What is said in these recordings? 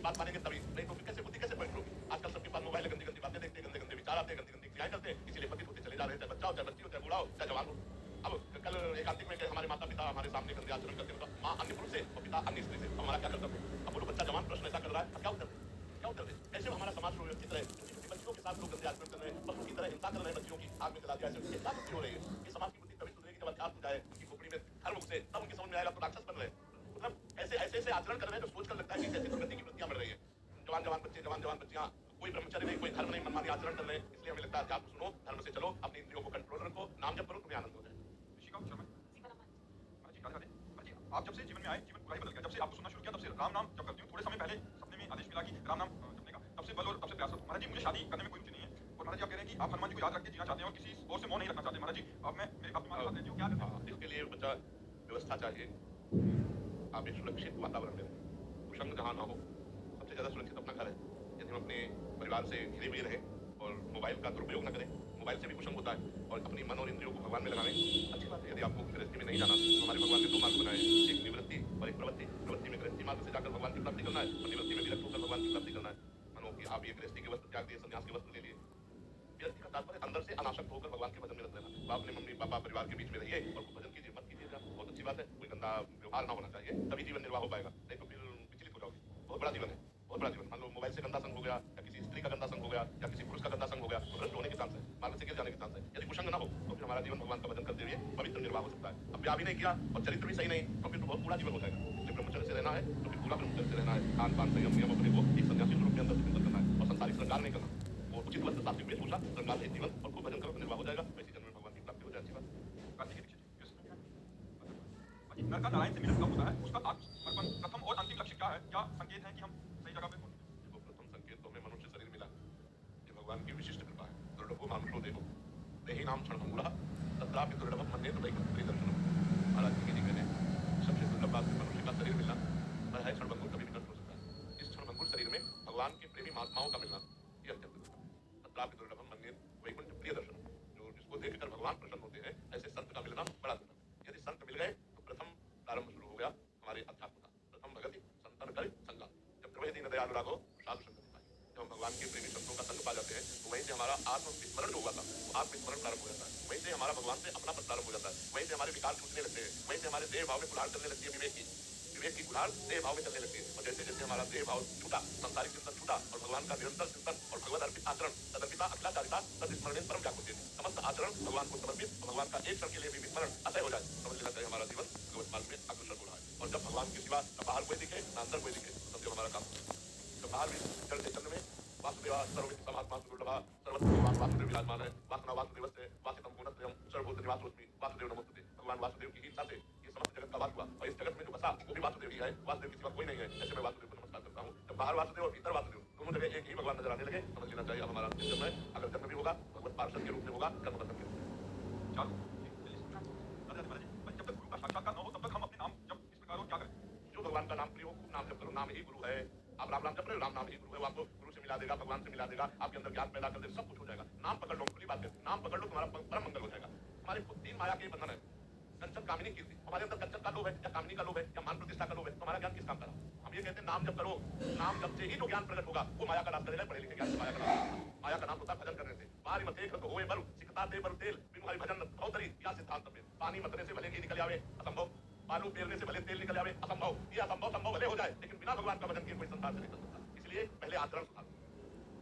बात मानेंगे तभी, नहीं तो फिर कैसे बुद्धि कैसे पलट लोगे? आजकल सबके पास मोबाइल है, गंदी-गंदी बातें देखते हैं, गंदे-गंदे विचार आते हैं, गंदी-गंदी क्रियाएँ करते हैं, इसीलिए पतित होते चले जा रहे हैं, चाहे बच्चा हो, चाहे बच्ची हो, चाहे बूढ़ा हो, चाहे जवान हो। अब कल एकांतिक में गए हमारे माता-पिता हमारे सामने गंदे आचरण करते हैं, तो माँ अन्य पुरुष से और पिता अन्य स्त्री से, अब हमारा क्या कर्तव्य है? अब वो बच्चा जवान प्रश्न ऐसा कर रहा है, अब क्या उत्तर दें? क्या उत्तर दें? कैसे हमारा समाज सुव्यवस्थित रहे? छोटी-छोटी बच्चियों के साथ लोग गंदे आचरण कर रहे हैं, पशु की तरह हिंसा कर रहे हैं, बच्चियों की आग में जला दिया, ऐसे ये क्या बुद्धि हो रही है? ये समाज की बुद्धि तभी सुधरेगी जब अध्यात्म जाए उनकी खोपड़ी में धर्म घुसे, तब उनकी समझ में आएगा तो राक्षस बन रहे हैं। मतलब ऐसे आचरण कर रहे हैं जो सोचकर लगता है कि कैसे दुर्गति की वृत्तियां बढ़ रही है। जवान बच्चे, जवान बच्चियां कोई ब्रह्मचर्य नहीं, कोई धर्म नहीं, मनमानी आचरण कर रहे हैं, इसलिए हमें लगता है अध्यात्म सुनो, धर्म से चलो, अपनी इंद्रियों को कंट्रोल रखो, नाम जप करो, तुम्हें आनंद हो जाएगा। ऋषिका शर्मा जी, राधे राधे। जी, आप जब से जीवन में आए, जीवन पूरा ही बदल गया। जब से आपको सुनना शुरू किया, तब से राम नाम जप करती हूँ। थोड़े समय पहले सपने में आदेश मिला कि राम नाम जपने का, तब से बल और तब से प्रयास करता हूँ। महाराज जी, मुझे शादी करने में कोई रुचि नहीं है और महाराज जी आप कह रहे हैं कि आप हनुमान जी को याद रख के जीना चाहते हैं और किसी और से मोह नहीं रखना चाहते। महाराज जी, अब मैं मेरे बाप की बात लेती हूँ, क्या करें? इसके लिए बच्चा व्यवस्था चाहिए। आप एक सुरक्षित वातावरण में रहें, कुसंग जहाँ ना हो, सबसे ज़्यादा सुरक्षित अपना घर है। यदि हम अपने परिवार से घिरे हुए रहें और मोबाइल का दुरुपयोग न करें, मोबाइल से भी कुसंग होता है, और अपनी मन और इंद्रियों को भगवान में लगाएं, अच्छी बात है। यदि आपको गृहस्थी में नहीं जाना, तो हमारे भगवान ने दो मार्ग बनाए हैं, एक निवृत्ति और एक प्रवृत्ति। प्रवृत्ति में गृहस्थी मार्ग से जाकर भगवान की प्राप्ति करना है, और निवृत्ति में विरक्त होकर भगवान की प्राप्ति करना है। मानो कि आप ये गृहस्थी के वस्त्र त्याग दिए, संन्यास के वस्त्र ले लिए। व्यक्ति का तात्पर्य अंदर से अनासक्त होकर भगवान के भजन में रत रहना। तो आप अपने मम्मी पापा परिवार के बीच में रहिए और भजन कीजिए, मत कीजिएगा, बहुत अच्छी बात है। कोई गंदा व्यवहार ना होना चाहिए, तभी जीवन निर्वाह हो पाएगा, नहीं तो फिर विचलित हो जाओगे। बहुत बड़ा जीवन है, बहुत बड़ा जीवन। मान लो मोबाइल से गंदा संग हो गया, या किसी स्त्री का गंदा संग हो गया, या किसी पुरुष का गंदा संग हो गया, तो भ्रष्ट होने के चांस है, मार्ग से गिर जाने के चांस है। यदि कुसंग ना हो तो फिर हमारा जीवन भगवान का भजन करते हुए पवित्र निर्वाह हो सकता है। अब ब्याह भी नहीं किया और चरित्र भी सही नहीं, तो फिर तो बहुत बुरा जीवन हो जाएगा। इसलिए ब्रह्मचर्य से रहना है तो फिर पूरा ब्रह्मचर्य से रहना है। खान पान संयम नियम अपने को एक सन्यासी स्वरूप के अंदर से चिंतन करना है और संसारिक श्रृंगार नहीं करना। वो उचित वस्त्र, सात्विक वेशभूषा, श्रृंगार रहित जीवन, और खूब भजन करो, निर्वाह हो जाएगा। वैसे जन्म में भगवान की प्राप्ति हो जाए, अच्छी बात। कार्तिकेय दीक्षित जी, नर का नारायण से मिलन कब होता है? उसका आत्मसमर्पण प्रथम और अंतिम लक्ष्य क्या है? क्या संकेत है कि हम सही जगह पे पहुंचे? देखो, प्रथम संकेत तो हमें मनुष्य शरीर मिला, ये भगवान की विशिष्ट कृपा है। दुर्लभो मानुषो देहो देहि नाम क्षणभंगुरः तत्रापि दुर्लभम मन्येत वैकुंठे दर्शनम्। महाराज जी कहते हैं सबसे दुर्लभ बात मनुष्य का शरीर मिलना, पर है क्षणभंगुर, कभी भी नष्ट हो सकता है। इस क्षणभंगुर शरीर में भगवान के प्रेमी महात्माओं का मिलना, ये अत्यंत दुर्लभ है। तत्रापि दुर्लभम मन्येत वैकुंठ प्रिय दर्शनम्। जो जिसको देखकर भगवान प्रसन्न होते हैं, ऐसे संत का मिलना बड़ा दुर्लभ है। यदि संत मिल गए तो प्रथम प्रारंभ शुरू हो गया हमारे अध्यात्म का। प्रथम भगति संतन कर संगा, जब प्रभु दीन दयालु राघव साधु संगति पाई। जब हम भगवान के प्रेमी संतों का संग पा जाते हैं, तो वहीं से हमारा आत्मविस्मरण जो हुआ था, वो आत्मविस्मरण प्रारंभ हो जाता है। वहीं से हमारा भगवान से अपनापन प्रारंभ हो जाता है। वहीं से हमारे विकार छूटने लगते हैं। वहीं से हमारे देह भाव में कुल्हाड़ चलने लगती है, विवेक की कुल्हाड़ देह भाव में चलने लगती है। और जैसे जैसे हमारा देह भाव छूटा, संसारिक चिंतन छूटा, और भगवान का निरंतर चिंतन और भगवत अर्पित आचरण, तदर्पिता अखिलाचारिता तत्स्मरणेन परम व्याकुल, समस्त आचरण भगवान को समर्पित, भगवान का एक क्षण के लिए भी विस्मरण अतः हो जाए, समझ लेना चाहिए हमारा जीवन भगवत मार्ग में अग्रसर हो रहा है। और जब भगवान के सिवा न बाहर कोई दिखे न अंदर कोई दिखे, तब जब हमारा काम तो बाहर भी जड़ चैतन्य में वासुदेवा सर्वमिति समात्मा सुदुर्लभा सर्वत्र वासुदेव विराजमान है। वासना वासुदेवस्य वासितम गुणत्रयम् सर्वभूत निवासोऽस्मि वासुदेव नमोस्तुते। भगवान वासुदेव की इच्छा से ये समस्त जगत का वास हुआ, और इस जगत में जो बसा वो भी वासुदेव ही है। वासुदेव के सिवा कोई नहीं है, ऐसे मैं वासुदेव को नमस्कार करता हूँ। जब बाहर वासुदेव और भीतर वासुदेव, दोनों जगह एक ही भगवान नजर आने लगे, समझ लेना चाहिए अब हमारा जन्म है। अगर जन्म भी होगा भगवत पार्षद के रूप में होगा, कर्म बंधन के रूप में। चलो जब तक गुरु का साक्षात्कार न हो तब तक हम अपने नाम जब इस प्रकार क्या करें? जो भगवान का नाम प्रिय हो, खूब नाम जप करो, नाम ही गुरु है। आप राम नाम जप रहे हो, राम नाम ही गुरु है। वो आपको गुरु से मिला देगा, भगवान से मिला देगा, आपके अंदर ज्ञान पैदा कर देगा, सब कुछ हो जाएगा। नाम पकड़ लो, खुली बात है, नाम पकड़ लो, तुम्हारा परम मंगल हो जाएगा। हमारे तीन माया के बंधन है, कंचन कामिनी कीर्ति। हमारे अंदर कंचन का लोभ है या कामिनी का लोभ है या मान प्रतिष्ठा का लोभ है, तो हमारा ज्ञान किस काम का रहा? हम ये कहते हैं नाम जप करो, नाम जप से ही जो ज्ञान प्रकट होगा वो माया का नाश करेगा। पढ़े लिखे ज्ञान से माया का नाश, माया का नाम होता है भजन करने से। पानी मत एक होए बल सिकता दे बल तेल बिनु हरि भजन भौतरी या सिद्धांत में। पानी मतने से भले घी निकल आवे असंभव, बालू पेरने से भले तेल निकल आवे असंभव, ये असंभव संभव भले हो जाए, लेकिन बिना भगवान का भजन किए कोई संसार से नहीं चल सकता। इसलिए पहले आचरण सुधारो,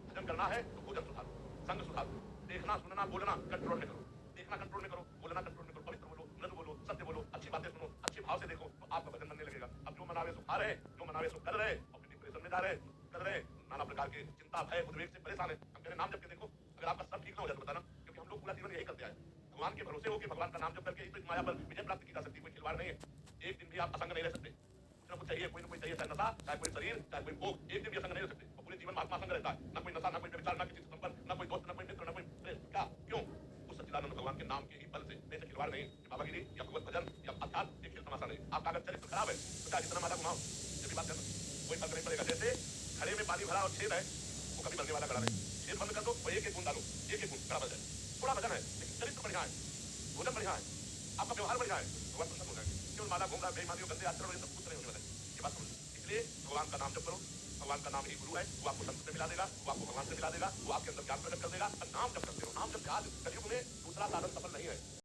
भजन करना है तो भोजन सुधारो, संग सुधारो, देखना सुनना बोलना कंट्रोल में करो, देखना कंट्रोल में करो, बोलना कंट्रोल में करो, पवित्र बोलो, मृदु बोलो, सत्य बोलो, अच्छी बातें सुनो, अच्छे भाव से देखो, तो आपका भजन बनने लगेगा। अब जो मनावे सो खा रहे, जो मनावे सो कर रहे, और फिर डिप्रेशन में जा रहे, कर रहे, नाना प्रकार की चिंता भय उद्वेग से परेशान है, हम कहते नाम जप के देखो, अगर आपका सब ठीक ना हो जाए तो बताना, क्योंकि हम लोग पूरा जीवन यही करते आए। भगवान के भरोसे हो कि भगवान का नाम जप करके इस माया पर विजय प्राप्त की जा सकती है, कोई खिलवाड़ नहीं है। एक दिन भी आप असंग नहीं रह सकते, कुछ ना कुछ चाहिए, कोई ना कोई चाहिए, चाहे नशा, चाहे कोई शरीर, चाहे कोई भोग, एक दिन भी असंग नहीं रह सकते। और पूरे जीवन में आत्मा संग रहता है, ना कोई नशा, ना कोई व्यभिचार, ना किसी से संपर्क, ना कोई दोस्त, ना कोई मित्र, ना कोई प्रेम। क्या क्यों? उस सच्चिदानंद भगवान के नाम के ही बल से। नहीं तो खिलवाड़ नहीं, बाबागिरी या भगवत भजन या अध्यात्म ये खेल तमाशा नहीं। आपका अगर चरित्र खराब है तो चाहे जितना माला घुमाओ, ये बात करना कोई फर्क नहीं पड़ेगा। जैसे घड़े में पानी भरा और छेद है, वो कभी बनने वाला घड़ा नहीं, छेद बंद कर दो और एक एक बूंद डालो, एक एक बूंद घड़ा बन जाए। थोड़ा वजन है लेकिन चरित्र बढ़िया है, भोजन बढ़िया है, आपका व्यवहार बढ़िया है, भगवान प्रसन्न हो जाएंगे। केवल माला घूम रहा है, बेईमानी गंदे आचरण, ये सब कुछ नहीं होने वाला है। ये बात समझ। इसलिए भगवान का नाम जप करो, भगवान का नाम ही गुरु है, वो आपको संत से मिला देगा, वो आपको भगवान से मिला देगा, वो आपके अंदर ज्ञान प्रकट कर देगा। नाम जब करते हो, नाम जब आज कलयुग में दूसरा साधन सफल नहीं है।